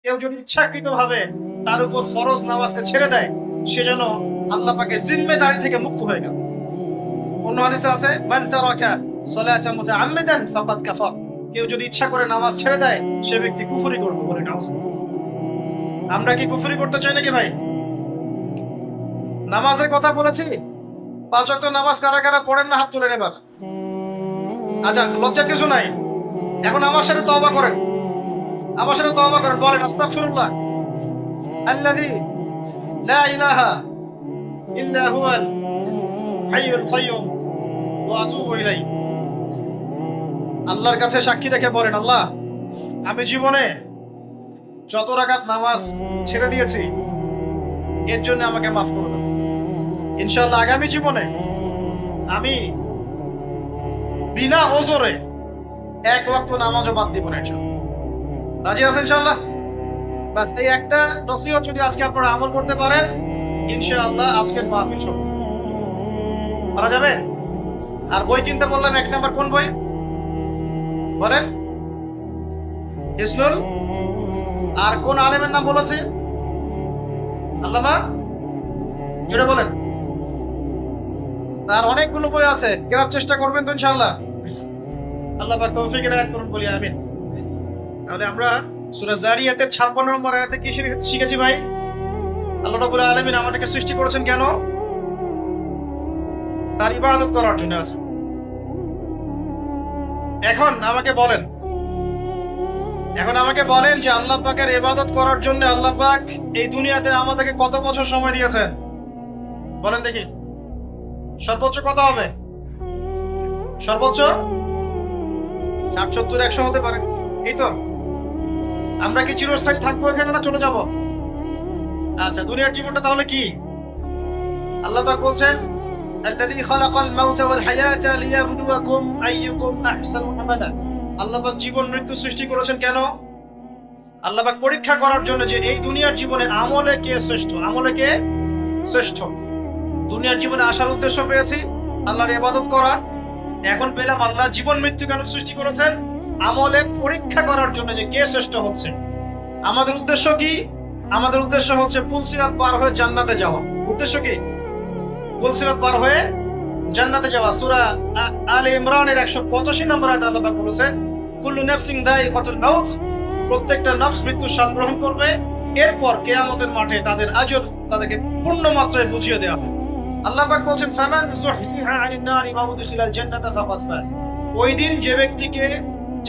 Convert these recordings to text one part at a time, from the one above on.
কেউ যদি ইচ্ছাকৃতভাবে তার উপর ফরজ নামাজকে ছেড়ে দেয়, সে যেন আল্লাহ পাকের জিম্মেদারি থেকে মুক্ত হয়ে গেল। অন্য হাদিসে আছে, মান তারাকা সালাতান মুতাআম্মিদান ফাকাদ কাফার। কেউ যদি ইচ্ছা করে নামাজ ছেড়ে দেয়, সে ব্যক্তি কুফরি করবে বলে নাউজুবিল্লাহ। আমরা কি কুফরি করতে চাই নাকি ভাই? নামাজের কথা বলেছি, 5 ওয়াক্ত নামাজ কারা কারা পড়েন না হাত তুলেন এবার। আচ্ছা, লজ্জার কিছু নাই। এখন আমার সাথে তওবা করেন, আমার সাথে তওবা করেন, বলেন আস্তাগফিরুল্লাহ আল্লাযী লা ইলাহা ইল্লা হুয়াল হাইয়ুল কাইয়্যুম ওয়া আতুবু ইলাইহি। আল্লাহর কাছে সাক্ষী রেখে বলেন, আল্লাহ, আমি জীবনে যত রাকাত নামাজ ছেড়ে দিয়েছি এর জন্য আমাকে মাফ করবেন। ইনশাআল্লাহ আগামী জীবনে আমি বিনা ওজরে 1 ওয়াক্ত নামাজও বাদ দিব না ইনশাআল্লাহ। রাজি আছেন ইনশাআল্লাহ? বাস এই একটা নসিহত যদি আজকে আপনারা আমল করতে পারেন, ইনশাআল্লাহ আজকের মাহফিল সফল করা যাবে। আর বই কিনতে বললাম, 1 নাম্বার কোন বই বলেন? হিসনুল। আর কোন আলেমের নাম বলেছে? আল্লামা, জুড়ে বলেন। তার অনেকগুলো বই আছে, কেনার চেষ্টা করবেন তো ইনশাআল্লাহ। আল্লাহ পাক তৌফিক এনায়েত করুন, বলি আমিন। তাহলে আমরা সূরা যারিয়াতের 56 নম্বর আয়াতে কি শিখেছি ভাই? আল্লাহ রাব্বুল আলামিন আমাদেরকে সৃষ্টি করেছেন কেন? তার ইবাদত করার জন্য আছে। এখন আমাকে বলেন যে আল্লাহ পাকের ইবাদত করার জন্য আল্লাহ পাক এই দুনিয়াতে আমাদেরকে কত বছর সময় দিয়েছেন বলেন দেখি? সর্বোচ্চ কত হবে? সর্বোচ্চ 60, 70, 100 হতে পারে। এই তো। আমরা কি চিরস্থায়ী থাকবো এখানে না চলে যাব? আচ্ছা, দুনিয়ার জীবনটা তাহলে কি? আল্লাহ পাক বলছেন, আল্লাযী খালাকাল মাউতা ওয়াল হায়াতা লিয়াবলুয়াকুম আইয়ুকুম আহসানু আমালা। আল্লাহ পাক জীবন মৃত্যু সৃষ্টি করেছেন কেন? আল্লাহ পাক পরীক্ষা করার জন্য যে এই দুনিয়ার জীবনে আমলে কে শ্রেষ্ঠ, আমলে কে শ্রেষ্ঠ। দুনিয়ার জীবনে আসার উদ্দেশ্য পেয়েছি আল্লাহর ইবাদত করা। এখন পেলাম আল্লাহ জীবন মৃত্যু কেন সৃষ্টি করেছেন? আমলে পরীক্ষা করার জন্য যে কে শ্রেষ্ঠ হচ্ছে। আমাদের উদ্দেশ্য কি? আমাদের উদ্দেশ্য হচ্ছে পুলসিরাত পার হয়ে জান্নাতে যাওয়া। উদ্দেশ্য কি? পুলসিরাত পার হয়ে জান্নাতে যাওয়া। সূরা আলে ইমরানের 185 নম্বর আয়াতে আল্লাহ পাক বলেছেন, কুল্লু নাফসিন যায়িকাতুল মাউত। প্রত্যেকটা নফস মৃত্যুর স্বাদ গ্রহণ করবে। এরপর কিয়ামতের মাঠে তাদের আজর তাদেরকে পূর্ণ মাত্রায় বুঝিয়ে দেওয়া হবে। আল্লাহ পাক বলেন, ফামান যুহসিহা আনিন নারি ওয়া উদখিলাল জান্নাতা ফাকাদ ফাজ। ওই দিন যে ব্যক্তিকে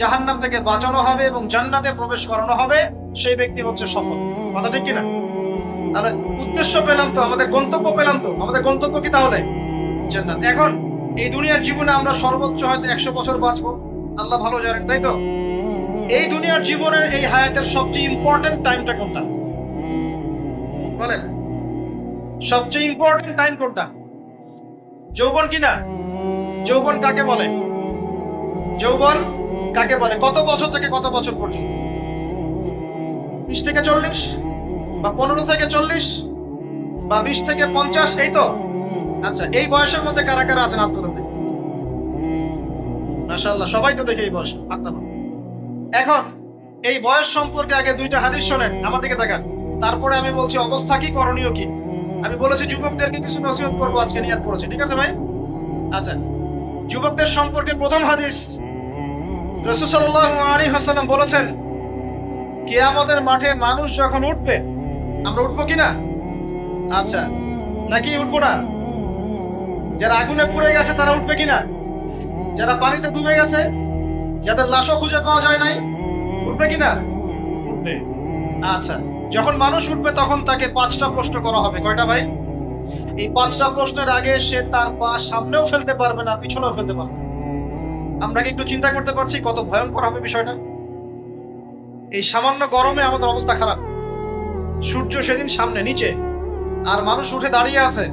জাহান্নাম থেকে বাঁচানো হবে এবং জান্নাতে প্রবেশ করানো হবে, সেই ব্যক্তি হচ্ছে সফল। কথা ঠিক কিনা? তাহলে উদ্দেশ্য পেলাম তো, আমাদের গন্তব্য পেলাম তো। আমাদের গন্তব্য কি তাহলে? জান্নাত। এখন এই দুনিয়ার জীবনে আমরা সর্বোচ্চ হয়তো 100 বছর বাঁচবো, আল্লাহ ভালো জানেন, তাই তো? এই দুনিয়ার জীবনের এই হায়াতের সবচেয়ে ইম্পর্টেন্ট টাইমটা কোনটা বলেন? সবচেয়ে ইম্পর্টেন্ট টাইম কোনটা? যৌবন কিনা? যৌবন কাকে বলে? যৌবন কাকে বলে? কত বছর থেকে কত বছর পর্যন্ত? 20 থেকে 40, বা 15 থেকে 40, বা 20 থেকে 50, এই তো? আচ্ছা, এই বয়সের মধ্যে কারা কারা আছেন হাত তুলুন। মাশাআল্লাহ, সবাই তো দেখে এই বয়স হাত নামান। এখন এই বয়স সম্পর্কে আগে 2টা হাদিস শোনেন, আমার দিকে তাকান, তারপরে আমি বলছি অবস্থা কি, করণীয় কি। আমি বলেছি যুবকদেরকে কিছু নসিহত করবো আজকে, নিয়াত করেছি, ঠিক আছে ভাই? আচ্ছা, যুবকদের সম্পর্কে প্রথম হাদিস, রাসূল সাল্লাল্লাহু আলাইহি ওয়াসাল্লাম বলেছেন, কিয়ামতের মাঠে মানুষ যখন উঠবে, আমরা উঠবো কিনা? আচ্ছা, নাকি উঠবো না? যারা আগুনে পুড়ে গেছে তারা উঠবে কিনা? যারা পানিতে ডুবে গেছে, যাদের লাশও খুঁজে পাওয়া যায় নাই, উঠবে কিনা? উঠবে। আচ্ছা, যখন মানুষ উঠবে তখন তাকে 5টা প্রশ্ন করা হবে। কয়টা ভাই? এই 5টা প্রশ্নের আগে সে তার পা সামনেও ফেলতে পারবে না, পিছনেও ফেলতে পারবে না। আমরা কি একটু চিন্তা করতে পারছি কত ভয়ঙ্কর হবে বিষয়টা? এই সামান্য গরমে আমাদের অবস্থা খারাপ, সূর্য সেদিন সামনে নিচে, আর মানুষ উঠে দাঁড়িয়ে আছে।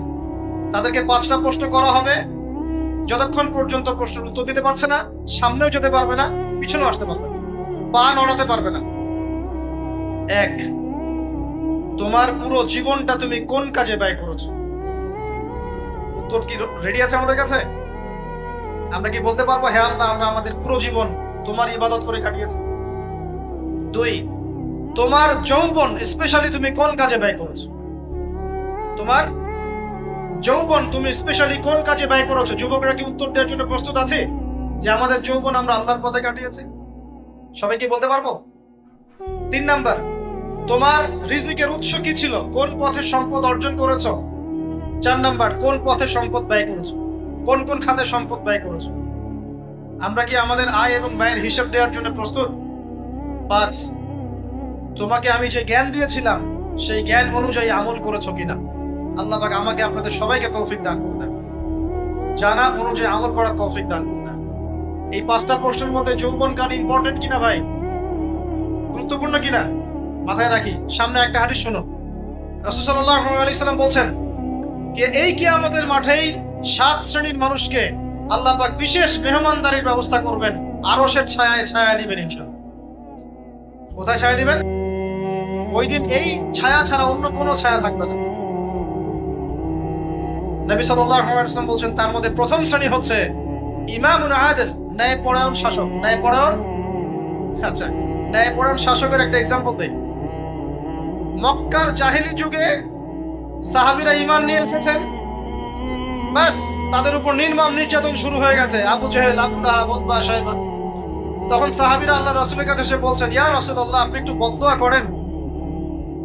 তাদেরকে 5টা প্রশ্ন করা হবে। যতক্ষণ পর্যন্ত প্রশ্নের উত্তর দিতে পারছে না, সামনেও যেতে পারবে না, পিছনেও আসতে পারবে না, পা নড়াতে পারবে না। 1, তোমার পুরো জীবনটা তুমি কোন কাজে ব্যয় করেছো? উত্তর কি রেডি আছে আমাদের কাছে? আমরা কি বলতে পারবো, হ্যাঁ আল্লাহ, আমরা আমাদের পুরো জীবন তোমার ইবাদত করে কাটিয়েছি? 2, তোমার যৌবন স্পেশালি তুমি কোন কাজে ব্যয় করেছো? তোমার যৌবন তুমি স্পেশালি কোন কাজে ব্যয় করেছো? যুবকরা কি উত্তর দেওয়ার জন্য প্রস্তুত আছে যে আমাদের যৌবন আমরা আল্লাহর পথে কাটিয়েছি? সবাই কি বলতে পারবো? 3 নাম্বার, তোমার রিজিকের উৎস কি ছিল? কোন পথে সম্পদ অর্জন করেছো? 4 নাম্বার, কোন পথে সম্পদ ব্যয় করেছো? কোন কোন খাতে সম্পদ ব্যয় করেছো? আমরা কি আমাদের আয় এবং ব্যয়ের হিসাব দেওয়ার জন্য প্রস্তুত? 5, তোমাকে আমি যে জ্ঞান দিয়েছিলাম সেই জ্ঞান অনুযায়ী আমল করেছো কিনা? আল্লাহ পাক আমাকে আপনাদের সবাইকে তৌফিক দান করুন, জানা অনুযায়ী আমল করার তৌফিক দান করুন। এই 5টা প্রশ্নের মধ্যে যৌবনকাল ইম্পর্টেন্ট কিনা ভাই? গুরুত্বপূর্ণ কিনা? মাথায় রাখি। সামনে একটা হাদিস শোনো। রাসূল সাল্লাল্লাহু আলাইহি সাল্লাম বলছেন যে এই কিয়ামতের মাঠেই 7 শ্রেণীর মানুষকে আল্লাহ পাক বিশেষ মেহমানদারির ব্যবস্থা করবেন, আরশের ছায়ায় ছায়া দিবেন ইনশাআল্লাহ। কোথায় ছায়া দিবেন? ওই দিন এই ছায়া ছাড়া অন্য কোনো ছায়া থাকবে না। নবী সাল্লাল্লাহু আলাইহি ওয়াসাল্লাম বলেন তার মধ্যে প্রথম শ্রেণী হচ্ছে ইমামুন আদিল, ন্যায়পরায়ণ শাসক। ন্যায়পরায়ণ, আচ্ছা, ন্যায়পরায়ণ শাসকের একটা এক্সাম্পল দেই। মক্কার জাহেলি যুগে সাহাবীরা ঈমান নিয়ে এসেছেন, বাস তাদের উপর নির্মম নির্যাতন শুরু হয়ে গেছে। আবু জেহেল, আবু লাহাব, উতবা, শাইবা। তখন সাহাবীরা আল্লাহর রাসূলের কাছে এসে বলছেন, ইয়া রাসূলুল্লাহ, আপনি একটু বদদোয়া করেন,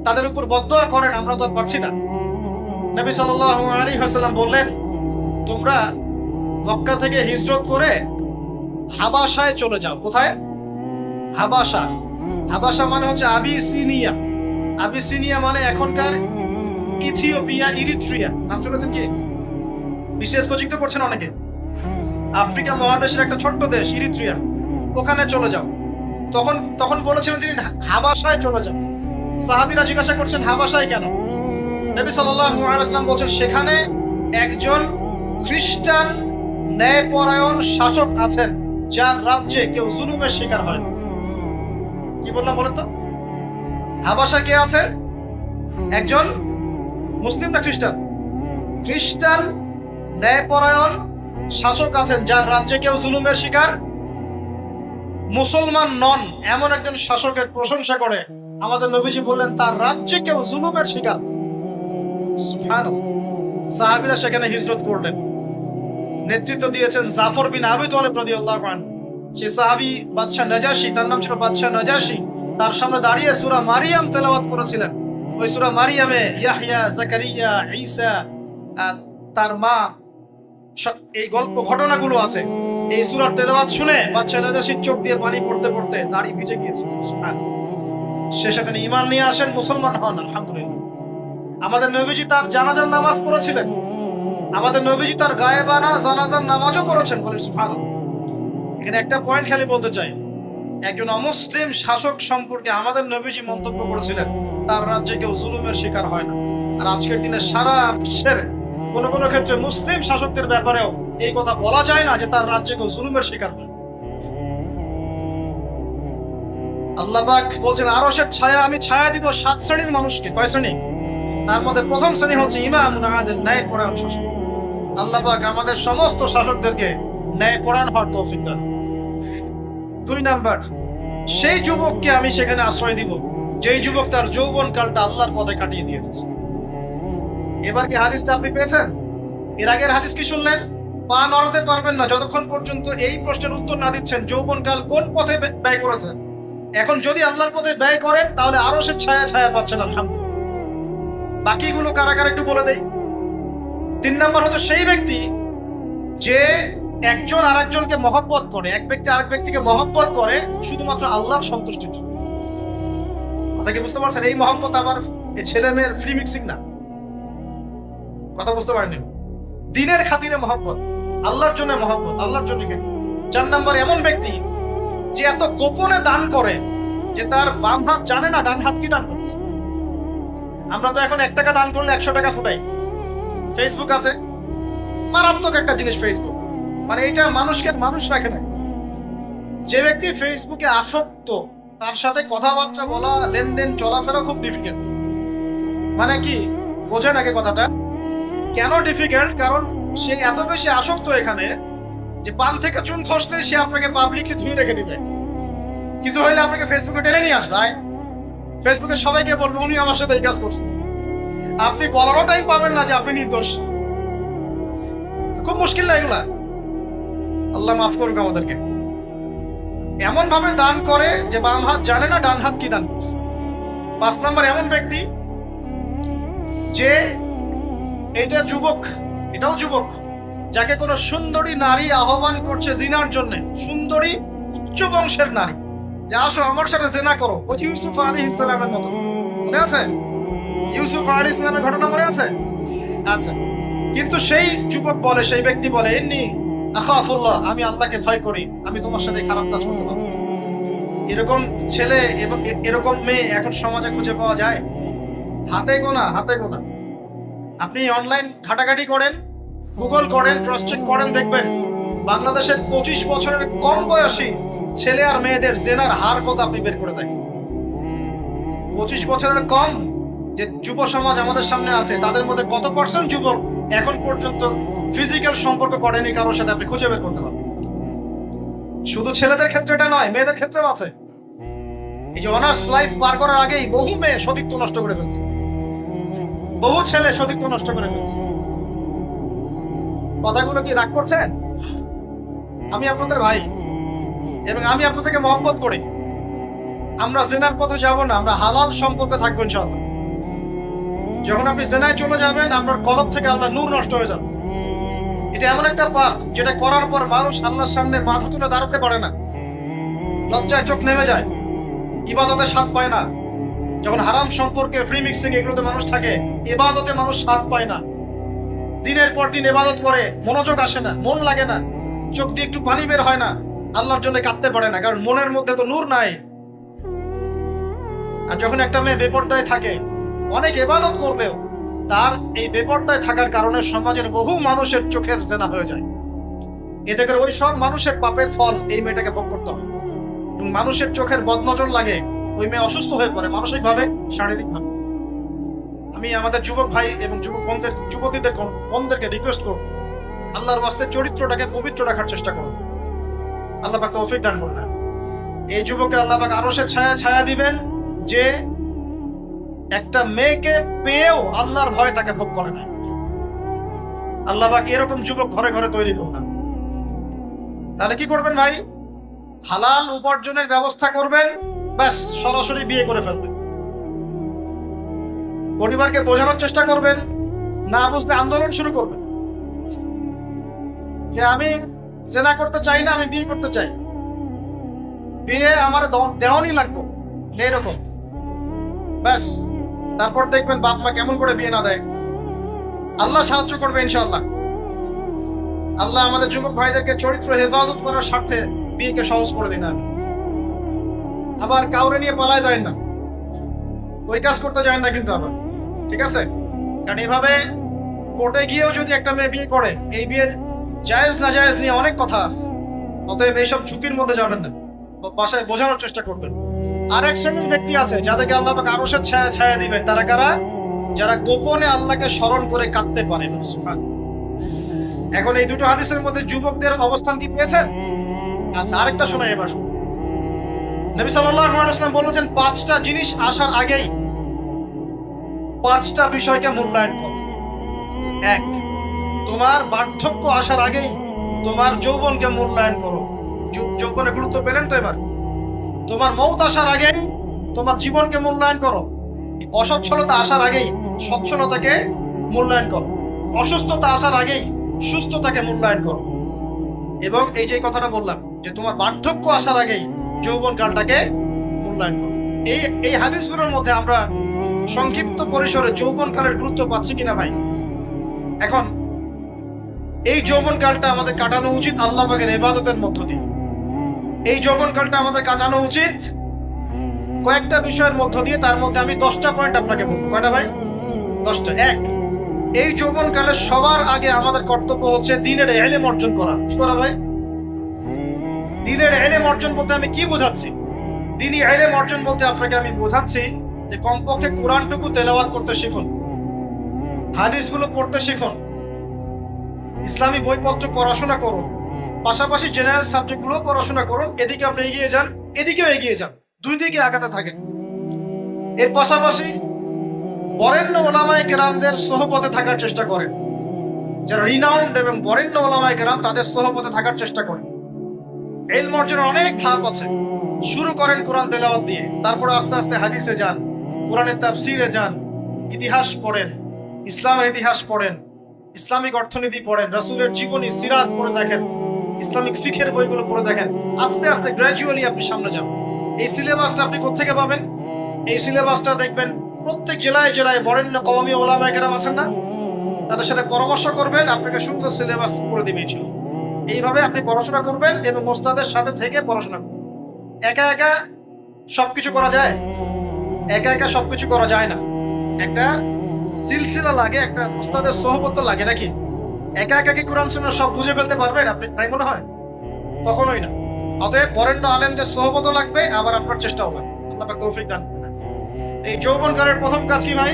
তাদের উপর বদদোয়া করেন, আমরা তো আর পারছি না। নবী সাল্লাল্লাহু আলাইহি ওয়াসাল্লাম বললেন, তোমরা মক্কা থেকে হিজরত করে হাবাসায় চলে যাও। কোথায়? হাবাসা। হাবাসা মানে হচ্ছে আবিসিনিয়া। আবিসিনিয়া মানে এখনকার ইথিওপিয়া, ইরিত্রিয়া। নাম শুনেছেন কি? বিশেষ কোচিং তো করছেন অনেকে। আফ্রিকা মহাদেশের একটা ছোট্ট দেশ ইরিত্রিয়া, ওখানে চলে যাও। তখন বলেছিলেন তিনি হাবাসায় চলে যাও। সাহাবীরা জিজ্ঞাসা করছেন হাবাসায় কেন? নবী সাল্লাল্লাহু আলাইহি ওয়াসাল্লাম বলেন সেখানে একজন খ্রিস্টান ন্যায়পরায়ণ শাসক আছেন যার রাজ্যে কেউ জুলুমের শিকার হয় না। কি বললাম বলেন তো? হাবাসা কে আছেন? একজন মুসলিম না খ্রিস্টান? খ্রিস্টান ন্যায়পরায়ণ শাসক আছেন যার রাজ্যে কেউ জুলুমের শিকার, মুসলমান নন এমন একজন শাসকের প্রশংসা করে আমাদের নবীজি বললেন তার রাজ্যে কেউ জুলুমের শিকার। সুবহানাল্লাহ। সাহাবীরা সেখানে হিজরত করলেন। নেতৃত্ব দিয়েছেন জাফর বিন আবি তালিব রাদিয়াল্লাহু আনহু। সেই সাহাবী বাদশা নাজাশী, তার নাম ছিল বাদশা নাজাশী, তার সামনে দাঁড়িয়ে সূরা মারিয়াম তেলাওয়াত করেছিলেন। ওই সূরা মারিয়ামে ইয়াহইয়া, যাকারিয়া, ঈসা, তার মা, এই গল্প ঘটনাগুলো আছে। এই সূরার তেলাওয়াত শুনে বাদশা নাজাশীর চোখ দিয়ে পানি পড়তে পড়তে দাড়ি ভিজে গিয়েছিল। সুবহানাল্লাহ। শেষে তিনি ঈমান নিয়ে আসেন, মুসলমান হন, আলহামদুলিল্লাহ। আমাদের নবীজি তার জানাজার নামাজ পড়েছিলেন। আমাদের নবীজি তার গায়েবানা জানাজার নামাজও পড়েছেন। বলেন সুবহানাল্লাহ। এখানে একটা পয়েন্ট খালি বলতে চাই, একজন অমুসলিম শাসক সম্পর্কে আমাদের নবীজি মন্তব্য করেছিলেন তার রাজ্যে কেউ জুলুমের শিকার হয় না। আর আজকের দিনে সারা বিশ্বের কোন কোন ক্ষেত্রে মুসলিম শাসকদের ব্যাপারেও এই কথা বলা যায় না যে তার রাজ্যে কেউ জুলুমের শিকার হয়। আল্লাহ পাক বলছেন আরশের ছায়া আমি ছায়া দিব 7 শ্রেণীর মানুষকে। কয় শ্রেণী? তার মধ্যে প্রথম শ্রেণী হচ্ছে ইমামুন আদিল, ন্যায়পরায়ণ শাসক। আল্লাহ পাক আমাদের সমস্ত শাসকদেরকে ন্যায়পরায়ণ হওয়ার তৌফিক দান। 2 নাম্বার, সেই যুবককে আমি সেখানে আশ্রয় দিব যেই যুবক তার যৌবনকালটা আল্লাহর পথে কাটিয়ে দিয়েছে। এবার কি হাদিসটা আপনি পেয়েছেন? এর আগের হাদিস কি শুনলেন? পা নড়াতে পারবেন না যতক্ষণ পর্যন্ত এই প্রশ্নের উত্তর না দিচ্ছেন যৌবনকাল কোন পথে ব্যয় করেছেন। এখন যদি আল্লাহর পথে ব্যয় করেন তাহলে আরশের ছায়া ছায়া পাচ্ছেন, আলহামদুলিল্লাহ। বাকিগুলো কারা কারা একটু বলে দেই। 3 নাম্বার হচ্ছে সেই ব্যক্তি যে একজন আরেকজনকে মহব্বত করে, এক ব্যক্তি আরেক ব্যক্তিকে মহব্বত করে শুধুমাত্র আল্লাহর সন্তুষ্টির জন্য। কথা কি বুঝতে পারছেন? এই মহব্বত আবার এই ছেলে মেয়ের ফ্রি মিক্সিং না। কথা বুঝতে পারেনি? দিনের খাতিরে মহব্বত, আল্লাহর জন্য মহব্বত, আল্লাহর জন্য। 4 নাম্বার এমন ব্যক্তি যে এত গোপনে দান করে যে তার বাম হাত জানে না ডান হাত কি দান করছে। আমরা তো এখন 1 টাকা দান করলে 100 টাকা ফুটাই। ফেসবুক আছে, মারাত্মক একটা জিনিস ফেসবুক, মানে এটা মানুষকে মানুষ রাখে না। যে ব্যক্তি ফেসবুকে আসক্ত তার সাথে কথাবার্তা বলা, লেনদেন, চলাফেরা খুব ডিফিকাল্ট। মানে কি বোঝেন আগে কথাটা? কেন ডিফিকাল্ট? কারণ সে এত বেশি আসক্ত এখানে যে পান থেকে চুন খসলে সে আপনাকে পাবলিকলি ধুয়ে রেখে দিবে। কিছু হইলে আপনাকে ফেসবুকে টেনে নিয়ে আসবে। ফেসবুকে সবাইকে বলবে উনি আমার সাথে এই কাজ করছে। আপনি বলারও টাইম পাবেন না যে আপনি নির্দোষ। খুব মুশকিল না এগুলা। আল্লাহ মাফ করুক আমাদেরকে। এমন ভাবে দান করে যে বাম হাত জানে না ডান হাত কি দান করছে। 5 নম্বর এমন ব্যক্তি যে এটা যুবক, এটাও যুবক, যাকে কোনো সুন্দরী নারী আহ্বান করছে জিনার জন্য, সুন্দরী উচ্চ বংশের নারী, যে আসো আমার সাথে জিনা করো। ওই ইউসুফ আলাইহিস সালামের মতো, মনে আছে? ইউসুফ আলাইহিস সালামের ঘটনা মনে আছে? আচ্ছা, কিন্তু সেই যুবক বলে, সেই ব্যক্তি বলে, ইন্নী আখাফুল্লাহ, আমি আল্লাহকে ভয় করি, আমি তোমার সাথে খারাপ কাজ করতে পারবো। এরকম ছেলে এবং এরকম মেয়ে এখন সমাজে খুঁজে পাওয়া যায়? হাতে গোনা, হাতে গোনা। আপনি অনলাইন ঘাটাঘাটি করেন, গুগল করেন, ক্রস চেক করেন, দেখবেন বাংলাদেশের 25 বছরের কম বয়সী ছেলে আর মেয়েদের জেনার হার কত আপনি বের করে দেখেন। 25 বছরের কম যে যুব সমাজ আমাদের সামনে আছে, তাদের মধ্যে কত পার্সেন্ট যুবক এখন পর্যন্ত ফিজিক্যাল সম্পর্ক করেনি কারোর সাথে, আপনি খুঁজে বের করতে পারবেন। শুধু ছেলেদের ক্ষেত্রে এটা নয়, মেয়েদের ক্ষেত্রেও আছে। এই যে অনার্স লাইফ পার করার আগেই বহু মেয়ে সতীত্ব নষ্ট করে ফেলছে, বহু ছেলে সতীত্ব নষ্ট করে ফেলছে। কথাগুলো কি রাগ করছেন? আমি আপনাদের ভাই এবং আমি আপনাদেরকে মহব্বত করি। আমরা জেনার পথে যাব না, আমরা হালাল সম্পর্কে থাকবো ইনশাআল্লাহ। যখন আপনি জেনায় চলে যাবেন, আপনার কলব থেকে আল্লাহ নূর নষ্ট হয়ে যাবে। এটা এমন একটা পাপ যেটা করার পর মানুষ আল্লাহর সামনে মাথা তুলে দাঁড়াতে পারে না, লজ্জায় চোখ নেমে যায়, ইবাদতে স্বাদ পায় না। যখন হারাম সম্পর্কে, ফ্রি মিক্সিং, এগুলোতে মানুষ থাকে, ইবাদতে মানুষ স্বাদ পায় না। দিনের পর দিন ইবাদত করে, মনোযোগ আসে না, মন লাগে না, চোখ দিয়ে একটু পানি বের হয় না, আল্লাহর জন্য কাঁদতে পারে না, কারণ মনের মধ্যে তো নূর নাই। আর যখন একটা মেয়ে বেপরদায় থাকে, অনেক ইবাদত করলেও তার এই বেপরদায় থাকার কারণে সমাজের বহু মানুষের চোখের জেনা হয়ে যায়। এতে করে ওই সব মানুষের পাপের ফল এই মেয়েটাকে ভোগ করতে হয়। এবং মানুষের চোখের বদনজর লাগে, ওই মেয়ে অসুস্থ হয়ে পড়ে মানসিকভাবে, শারীরিকভাবে। আমি আমাদের যুবক ভাই এবং যুবক বোনদেরকে রিকোয়েস্ট করব, আল্লাহর ওয়াস্তে চরিত্রটাকে পবিত্র রাখার চেষ্টা করুন। আল্লাহ পাক তৌফিক দান করুন। এই যুবককে আল্লাহ পাক আরশের ছায়া দিবেন, যে একটা মেয়েকে পেয়েও আল্লাহর ভয় তাকে ভোগ করে না। আল্লাহ পাক এরকম যুবক ঘরে ঘরে তৈরি করুন না। তাহলে কি করবেন ভাই? হালাল উপার্জনের ব্যবস্থা করবেন, ব্যাস সরাসরি বিয়ে করে ফেলবেন। পরিবারকে বোঝানোর চেষ্টা করবেন, না বুঝলে আন্দোলন শুরু করবেন যে আমি জেনা করতে চাই না, আমি বিয়ে করতে চাই, বিয়ে আমার দেওয়ানি লাগবে, এরকম। ব্যাস, তারপর দেখবেন বাপ মা কেমন করে বিয়ে না দেয়। আল্লাহ সাহায্য করবে ইনশাআল্লাহ। আল্লাহ আমাদের যুবক ভাইদেরকে চরিত্র হেফাজত করার স্বার্থে বিয়েকে সহজ করে দিন। আবার কাউরে নিয়ে পালায় যায় না, ওই কাজ করতে যায় না কিন্তু আবার, ঠিক আছে? কারণ এভাবে কোর্টে গিয়েও যদি একটা মেয়ে বিয়ে করে, এই বিয়ের জায়েজ না জায়েজ নিয়ে অনেক কথা আছে। অতএব এইসব ঝুঁকির মধ্যে যাবেন না, বাসায় বোঝানোর চেষ্টা করবেন। আর এক শ্রেণীর ব্যক্তি আছে যাদেরকে আল্লাহ পাক আরশের ছায়া দিবেন। তারা কারা? যারা গোপনে আল্লাহকে স্মরণ করে কাঁদতে পারে। এখন এই দুটো হাদিসের মধ্যে যুবকদের অবস্থান কি পেয়েছেন? আচ্ছা, আরেকটা শোনাই এবার। নবী সাল্লাল্লাহু আলাইহি ওয়াসাল্লাম বলেছেন, 5টা জিনিস আসার আগেই 5টা বিষয়কে মূল্যায়ন করো। 1, তোমার বার্ধক্য আসার আগেই তোমার যৌবনকে মূল্যায়ন করো। যৌবনের গুরুত্ব পেলেন তো এবার? তোমার মৌত আসার আগে তোমার জীবনকে মূল্যায়ন করো। অসচ্ছলতা আসার আগেই সচ্ছলতাকে মূল্যায়ন করো। অসুস্থতা আসার আগেই সুস্থতাকে মূল্যায়ন করো। এবং এই যে কথাটা বললাম যে তোমার বার্ধক্য আসার আগেই যৌবন কালটাকে মূল্যায়ন করো। এই হাদিসগুলোর মধ্যে আমরা সংক্ষিপ্ত পরিসরে যৌবন কালের গুরুত্ব পাচ্ছি কিনা ভাই? এখন এই যৌবন কালটা আমাদের কাটানো উচিত আল্লাহ পাকের ইবাদতের মধ্য দিয়ে। এই যৌবন কালটা আমাদের কাটানো উচিত কয়েকটা বিষয়ের মধ্য দিয়ে। তার মধ্যে আমি 10টা পয়েন্ট আপনাকে বলবো। কয়টা ভাই? 10টা। 1, এই যৌবন কালে সবার আগে আমাদের কর্তব্য হচ্ছে দ্বীনের ইলম অর্জন করা। কি করা ভাই? দ্বীনের ইলম অর্জন বলতে আমি কি বোঝাচ্ছি? দ্বীনি ইলম অর্জন বলতে আপনাকে আমি বোঝাচ্ছি যে কমপক্ষে কোরআনটুকু তেলাওয়াত করতে শিখুন, হাদিসগুলো পড়তে শিখুন, ইসলামী বইপত্র পড়াশোনা করুন, পাশাপাশি জেনারেল সাবজেক্টগুলো পড়াশোনা করুন। এদিকে আপনি এগিয়ে যান, এদিকেও এগিয়ে যান, দুই দিকে আগাতে থাকেন। এর পাশাপাশি বরেণ্য ওলামায়ে কেরামদের সোহবতে থাকার চেষ্টা করেন। যারা রিনাউন্ড এবং বরেণ্য ওলামায়ে কেরাম, তাদের সোহবতে থাকার চেষ্টা করেন। ইলম অর্জনের অনেক ধাপ আছে। শুরু করেন কোরআন তেলাওয়াত দিয়ে, তারপরে আস্তে আস্তে হাদিসে যান, কোরআনের তাফসীরে যান, ইতিহাস পড়েন, ইসলামের ইতিহাস পড়েন, ইসলামিক অর্থনীতি পড়েন, রাসূলের জীবনী সিরাত পড়ে দেখেন, ইসলামিক ফিকহের বইগুলো পড়ে দেখেন। আস্তে আস্তে গ্র্যাজুয়ালি আপনি সামনে যান। এই সিলেবাসটা আপনি কোত্থেকে পাবেন? এই সিলেবাসটা দেখবেন প্রত্যেক জেলায় জেলায় বরেণ্য কওমি ওলামায়ে কেরাম আছেন না, তাদের সাথে পরামর্শ করবেন, আপনাকে সুন্দর সিলেবাস করে দিবে ইনশাআল্লাহ। এইভাবে আপনি পড়াশোনা করবেন এবং ওস্তাদের সাথে থেকে পড়াশোনা করবেন। একা একা সবকিছু করা যায়? একা একা সবকিছু করা যায় না। একটা সিলসিলা লাগে, একটা ওস্তাদের সোহবত লাগে নাকি? একা একা কি কোরআন সুন্নাহ সব বুঝে ফেলতে পারবেন আপনি? তাই মনে হয়? কখনোই না। অতএব বরেণ্য আলেমদের সোহবতও লাগবে, আবার আপনার চেষ্টাও লাগবে। আল্লাহ পাক তৌফিক দান করেন। এই যৌবনকালের প্রথম কাজ কি ভাই?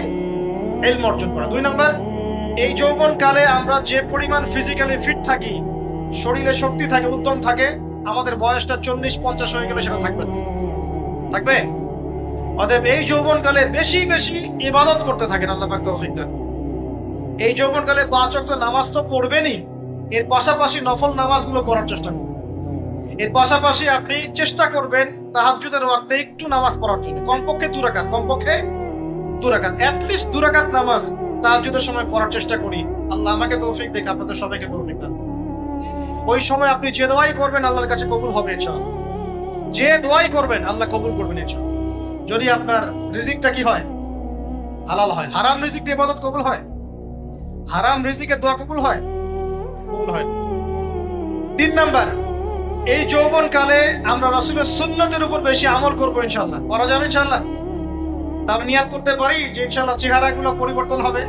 ইলম অর্জন করা। 2 নাম্বার, এই যৌবনকালে আমরা যে পরিমাণ ফিজিক্যালি ফিট থাকি, শরীরে শক্তি থাকে, উদ্যম থাকে, আমাদের বয়সটা 40-50 হয়ে গেলে সেটা থাকবে না। থাকবে? অতএব এই যৌবনকালে বেশি বেশি ইবাদত করতে থাকেন, আল্লাহ পাক তৌফিক দেন। এই যৌবনকালে 5 ওয়াক্ত নামাজ তো পড়বেনই, এর পাশাপাশি নফল নামাজগুলো পড়ার চেষ্টা করবেন। এর পাশাপাশি আপনি চেষ্টা করবেন তাহাজ্জুদের ওয়াক্তে একটু নামাজ পড়ার জন্য, কমপক্ষে 2 রাকাত, কমপক্ষে 2 রাকাত, অ্যাটলিস্ট 2 রাকাত নামাজ তাহাজ্জুদের সময় পড়ার চেষ্টা করি। আল্লাহ আমাকে তৌফিক দেখ, আপনাদের সবাইকে তৌফিক দেন। ওই সময় আপনি যে দোয়াই করবেন আল্লাহর কাছে কবুল হবে ইনশাআল্লাহ। যে দোয়াই করবেন আল্লাহ কবুল করবেন ইনশাআল্লাহ। যদি আপনার রিজিকটা কি হয়? হালাল হয়। হারাম রিজিক দিয়ে ইবাদত কবুল হয়? হারাম রিজিকের দোয়া কবুল হয়? কবুল হয়। 3 নাম্বার, এই যৌবনকালে আমরা রাসূলের সুন্নতের উপর বেশি আমল করব ইনশাআল্লাহ। করা যাবে ইনশাআল্লাহ? তাহলে নিয়াত করতে পারি যে ইনশাআল্লাহ চেহারাগুলো পরিবর্তন হবে।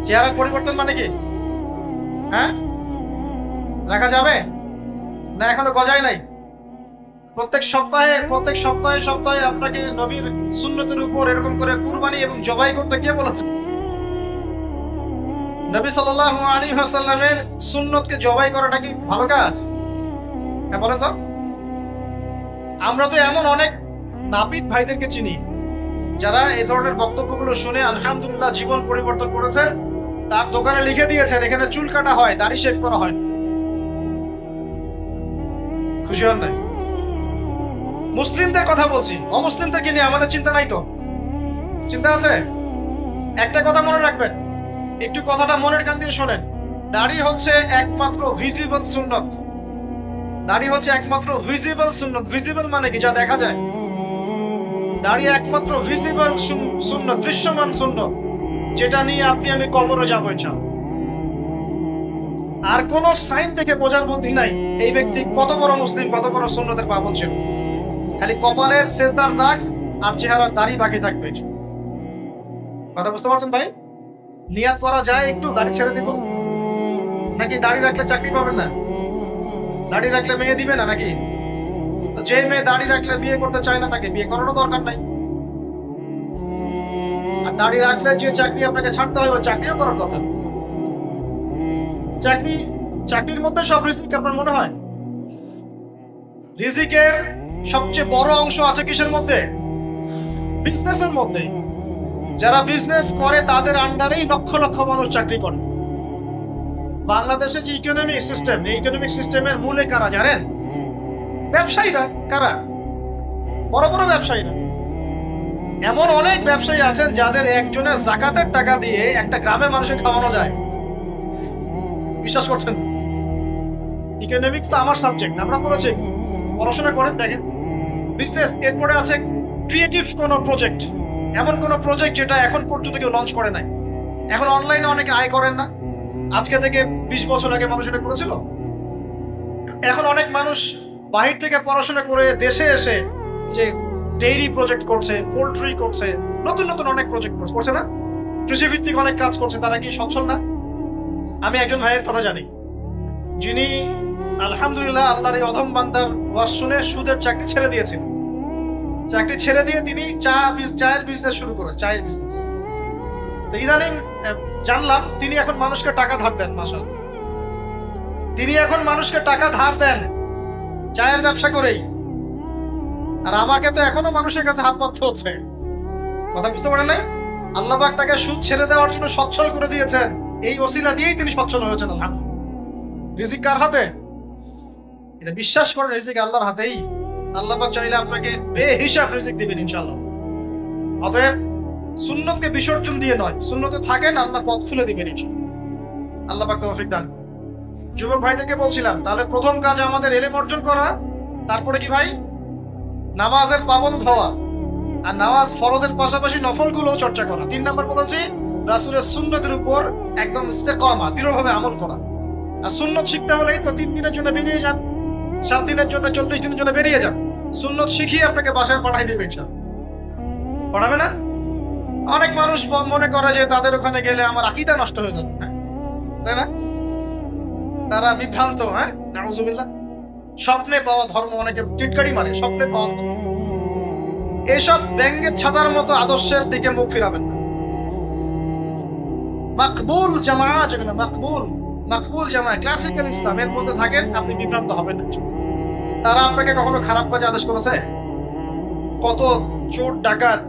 চেহারা পরিবর্তন মানে কি? হ্যাঁ, রাখা যাবে না? এখনো গজায় নাই। প্রত্যেক সপ্তাহে আপনাকে নবীর সুন্নতের উপর এরকম করে কুরবানি এবং জবাই করতে কে বলেছে? নবী সাল্লাল্লাহু আলাইহি ওয়াসাল্লামের সুন্নতকে জবাই করাটা কি ভালো কাজ? হ্যাঁ বলেন তো। আমরা তো এমন অনেক নাপিত ভাইদেরকে চিনি যারা এই ধরনের বক্তব্যগুলো শুনে আলহামদুলিল্লাহ জীবন পরিবর্তন করেছেন। তার দোকানে লিখে দিয়েছেন এখানে চুল কাটা হয়, দাড়ি শেভ করা হয়। খুশি হন নাই? মুসলিমদের কথা বলছি, অমুসলিমদেরকে নিয়ে আমাদের চিন্তা নাই তো? চিন্তা আছে? একটা কথা মনে রাখবেন, একটু কথাটা মনের কান দিয়ে শোনেন। দাড়ি হচ্ছে একমাত্র ভিজিবল সুন্নত। দাড়ি হচ্ছে একমাত্র ভিজিবল সুন্নত। ভিজিবল মানে কি? যা দেখা যায়। দাড়ি একমাত্র ভিজিবল সুন্নত, দৃশ্যমান সুন্নত, যেটা নিয়ে আপনি আমি কবরে যাবো ইনশাআল্লাহ। আর কোন সাইন দেখে বোঝার বুদ্ধি নাই এই ব্যক্তি কত বড় মুসলিম, কত বড় সুন্নতের পাবন ছিল। খালি কপালের সেজদার দাগ আর চেহারার দাড়ি বাকি থাকবে। কথা বুঝতে পারছেন ভাই? নিয়াত করা যায় একটু দাড়ি ছেড়ে দিব, নাকি দাড়ি রাখলে চাকরি পাবেন না? দাড়ি রাখলে মেয়ে দিবে না নাকি? যে মেয়ে দাড়ি রাখলে বিয়ে করতে চায় না তাকে বিয়ে করারও দরকার নাই। আর দাড়ি রাখলে যে চাকরি আপনাকে ছাড়তে হয়, ওই চাকরিও করার দরকার। চাকরির মধ্যে সব রিজিক আপনার মনে হয়? রিজিকের সবচেয়ে বড় অংশ আছে কিসের মধ্যে? বিজনেসের মধ্যে। যারা বিজনেস করে তাদের আন্ডারেই লক্ষ লক্ষ মানুষ চাকরি করে। বাংলাদেশে যে ইকোনমিক সিস্টেম, এই ইকোনমিক সিস্টেমের মূলে কারা জানেন? ব্যবসায়ীরা। কারা? বড় বড় ব্যবসায়ীরা। এমন অনেক ব্যবসায়ী আছেন যাদের একজনের যাকাতের টাকা দিয়ে একটা গ্রামের মানুষকে খাওয়ানো যায়। বিশ্বাস করছেন? ইকোনমিক তো আমার সাবজেক্ট, আমরা পড়েছি, পড়াশোনা করেন, দেখেন। বিজনেস, এরপরে আছে ক্রিয়েটিভ কোনো প্রজেক্ট, এমন কোনো প্রজেক্ট যেটা এখন পর্যন্ত কেউ লঞ্চ করে নাই। এখন অনলাইনে অনেকে আয় করেন না, আজকে থেকে 20 বছর আগে মানুষ এটা করেছিল। এখন অনেক মানুষ বাহির থেকে পড়াশোনা করে দেশে এসে যে ডেইরি প্রজেক্ট করছে, পোল্ট্রি করছে, নতুন নতুন অনেক প্রজেক্ট করছে না? কৃষিভিত্তিক অনেক কাজ করছে। তারা কি সচ্ছল না? আমি একজন ভাইয়ের কথা জানি, যিনি আলহামদুলিল্লাহ আল্লাহর এই অধম বান্দার ওয়াজ শুনে সুদের চাকরি ছেড়ে দিয়েছেন। চাকরি ছেড়ে দিয়ে তিনি চায়ের বিজনেস শুরু করেন, চায়ের বিজনেস। তো ইদানিং জানলাম তিনি এখন মানুষকে টাকা ধার দেন। মাশাআল্লাহ, তিনি এখন মানুষকে টাকা ধার দেন চায়ের ব্যবসা করেই। আর আমাকে তো এখনো মানুষের কাছে হাত পাততে হচ্ছে। কথা বুঝতে পারেন নাই? আল্লাহ পাক তাকে সুদ ছেড়ে দেওয়ার জন্য সচ্ছল করে দিয়েছেন, এই ওসিলা দিয়েই তিনি সচ্ছল হয়েছেন। আলহামদুলিল্লাহ। রিজিক কার হাতে? এটা বিশ্বাস করেন, রিজিক আল্লাহর হাতেই। আল্লাহ পাক চাইলে আপনাকে বেহিসাব রিজিক দিবেন ইনশাআল্লাহ। অতএব সুন্নতকে বিসর্জন দিয়ে নয়, সুন্নতে থাকেন, আল্লাহ পথ খুলে দিবেন ইনশাআল্লাহ। আল্লাহ পাক তৌফিক দান। যুবক ভাইদেরকে বলছিলাম, তাহলে প্রথম কাজ আমাদের ইলম অর্জন করা, তারপরে কি ভাই? নামাজের পাবন্দ হওয়া, আর নামাজ ফরজের পাশাপাশি নফলগুলো চর্চা করা। 3 নাম্বার বলেছি রাসূলের সুন্নতের উপর একদম ইস্তেকামা, দৃঢ়ভাবে আমল করা। আর সুন্নত শিখতে হলেই তো 3 দিনের জন্য বেরিয়ে যান, 7 দিনের জন্য, 40 দিনের জন্য বেরিয়ে যান। সুন্নত শিখিয়ে আপনাকে বাসায় পাঠাই দেবে ইনশাআল্লাহ। পড়াবে না? অনেক মানুষ মনে করে যে তাদের ওখানে গেলে আমার আকীদা নষ্ট হয়ে যাবে, তাই না? তারা বিভ্রান্ত। নাউজুবিল্লাহ। স্বপ্নে পাওয়া ধর্ম, অনেকে টিটকারি মারে, স্বপ্নে পাওয়া ধর্ম। এইসব ব্যঙ্গের ছাতার মতো আদর্শের দিকে মুখ ফিরাবেন না। মাকবুল জামা, যেগুলো মাকবুল জামা, ক্লাসিক্যাল ইসলামের মধ্যে থাকেন, আপনি বিভ্রান্ত হবেন না। তারা আপনাকে কখনো খারাপ কাজে আদেশ করেছে? কত চোর ডাকাত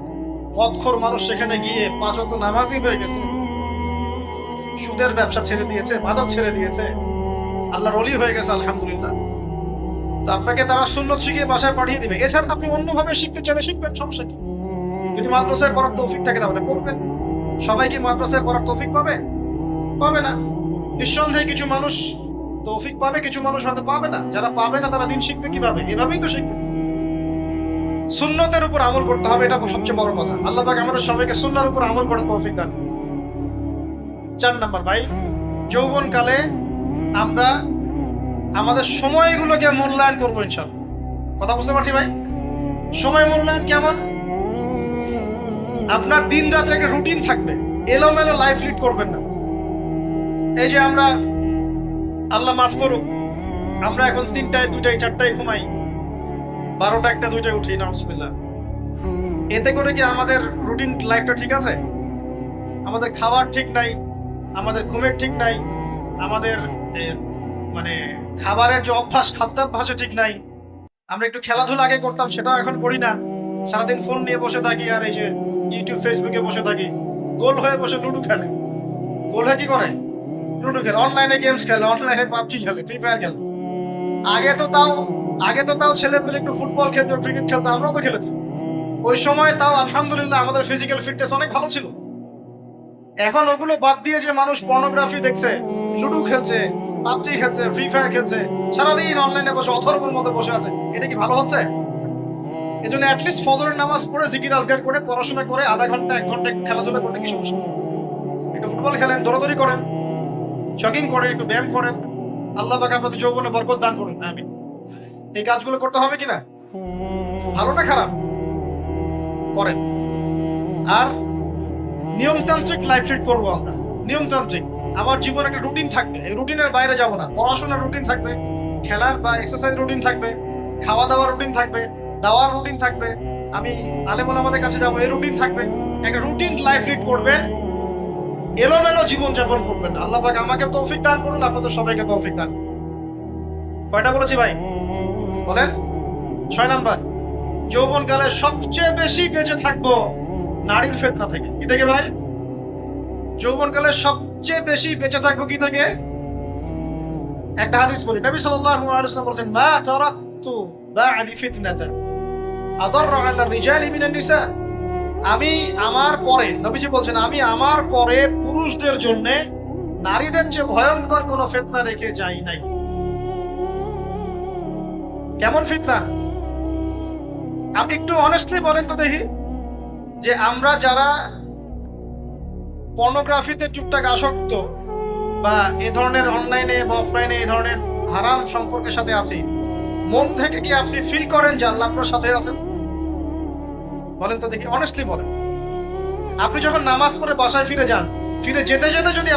মদখোর মানুষ সেখানে গিয়ে 5 ওয়াক্ত নামাজই হয়ে গেছে, সুদের ব্যবসা ছেড়ে দিয়েছে, মাদক ছেড়ে দিয়েছে, আল্লাহর ওলি হয়ে গেছে, আলহামদুলিল্লাহ। তো আপনাকে তারা সুন্নত শিখিয়ে বাসায় পাঠিয়ে দিবে। এছাড়া আপনি অন্যভাবে শিখতে চাইলে শিখবেন, সমস্যা কি? যদি মাদ্রাসায় পড়ার তৌফিক থাকে তাহলে পড়বেন। সবাই কি মাদ্রাসায় পড়ার তৌফিক পাবে? পাবে না। নিঃসন্দেহে কিছু মানুষ তৌফিক পাবে, কিছু মানুষ হয়তো পাবে না। যারা পাবে না তারা দিন শিখবে কিভাবে? এভাবেই তো শিখবে। সুন্নতের উপর আমল করতে হবে, এটা সবচেয়ে বড় কথা। আল্লাহ পাক আমাদের সবাইকে সুন্নাহর উপর আমল করার তৌফিক দান। 4 নাম্বার ভাই, যৌবনকালে আমরা আমাদের সময়গুলোকে মূল্যায়ন করবো ইনশাআল্লাহ। কথা বুঝতে পারছি ভাই? সময় মূল্যায়ন কেমন? আপনার দিন রাতের একটা রুটিন থাকবে, এলোমেলো লাইফ লিড করবেন না। এই যে আমরা, আল্লাহ মাফ করুক, আমরা এখন 3টায় 2টায় 4টায় ঘুমাই, 12টা 1টা 2টায় উঠি, নাউজুবিল্লাহ। এতে করে কি আমাদের রুটিন লাইফটা ঠিক আছে? আমাদের খাওয়ার ঠিক নাই, আমাদের ঘুমের ঠিক নাই, আমাদের মানে খাবারের যে অভ্যাস, খাদ্যাভ্যাসে ঠিক নাই। আমরা একটু খেলাধুলা আগে করতাম, সেটাও এখন করি না। সারাদিন ফোন নিয়ে বসে থাকি, আর এই যে ইউটিউব ফেসবুকে বসে থাকি। গোল হয়ে বসে লুডো খেলে। গোল হয়ে কি করে? লুডো খেলে, অনলাইনে গেমস খেলে, অনলাইনে পাবজি খেলে, ফ্রি ফায়ার খেলে। আগে তো তাও ছেলে পেলে একটু ফুটবল খেলতো, ক্রিকেট খেলতো, আমরাও তো খেলেছি। ওই সময় তাও আলহামদুলিল্লাহ আমাদের ফিজিক্যাল ফিটনেস অনেক ভালো ছিল। এখন ওগুলো বাদ দিয়ে যে মানুষ পর্নোগ্রাফি দেখছে, লুডো খেলছে, পাবজি খেলছে, ফ্রি ফায়ার খেলছে, সারাদিন অনলাইনে বসে অথর্বর মতো বসে আছে, এটা কি ভালো হচ্ছে? এজন্য অ্যাটলিস্ট ফজরের নামাজ পড়ে, জিকির আজগার করে, পড়াশোনা করে, আধা ঘন্টা 1 ঘন্টা খেলাধুলা করতে কি সমস্যা? একটু ফুটবল খেলেন, দৌড়াদৌড়ি করেন, জগিং করেন, একটু ব্যায়াম করেন। আল্লাহ পাক আপনাদের যৌবনে বরকত দান করুন, আমিন। এই কাজগুলো করতে হবে কিনা? ভালো না খারাপ? করেন। আর নিয়মতান্ত্রিক লাইফ লিড করবো আমরা। নিয়মতান্ত্রিক, আমার জীবনে একটা রুটিন থাকবে, এই রুটিনের বাইরে যাব না। পড়াশোনার রুটিন থাকবে, খেলার বা এক্সারসাইজ রুটিন থাকবে, খাওয়া দাওয়ার রুটিন থাকবে, দাওয়ার রুটিন থাকবে, আমি আলেম ওলামাদের কাছে যাবো, এই রুটিন থাকবে। একটা রুটিন লাইফ লিড করবেন, এলোমেলো জীবন যাপন করবেন না। আল্লাহ পাক আমাকে তৌফিক দান করুন, আপনাদের সবাইকে তৌফিক দান। কয়টা বলেছি ভাই? বলেন। 6 নাম্বার, যৌবনকালে সবচেয়ে বেশি বেঁচে থাকবো নারীর ফিতনা থেকে। কি থেকে ভাই? যৌবনকালে সবচেয়ে বেশি বেঁচে থাকবো কি থেকে? একটা হাদিস বলি, নবী সাল্লাল্লাহু আলাইহি ওয়াসাল্লাম বলেছেন, মা তারাকতু বা'দি ফিতনাতান আদাররু আলা রিজালি মিনান নিসা। আমি আমার পরে, নবীজি বলছেন, আমি আমার পরে পুরুষদের জন্য নারীদের চেয়ে ভয়ঙ্কর কোন ফিতনা রেখে যাই নাই। কেমন ফিতনা? আপনি একটু অনেস্টলি বলেন তো দেখি, যে আমরা যারা পর্নোগ্রাফিতে টুকটাক আসক্ত, বা এ ধরনের অনলাইনে বা অফলাইনে এই ধরনের হারাম সম্পর্কের সাথে আছি, মন থেকে কি আপনি ফিল করেন যে আল্লাহ আপনার সাথে আছেন? বলেন তো দেখি, অনেস্টলি বলেন। আপনি যখন নামাজ পড়ে বাসায় ফিরে যান, ফিরে যেতে যেতে যদি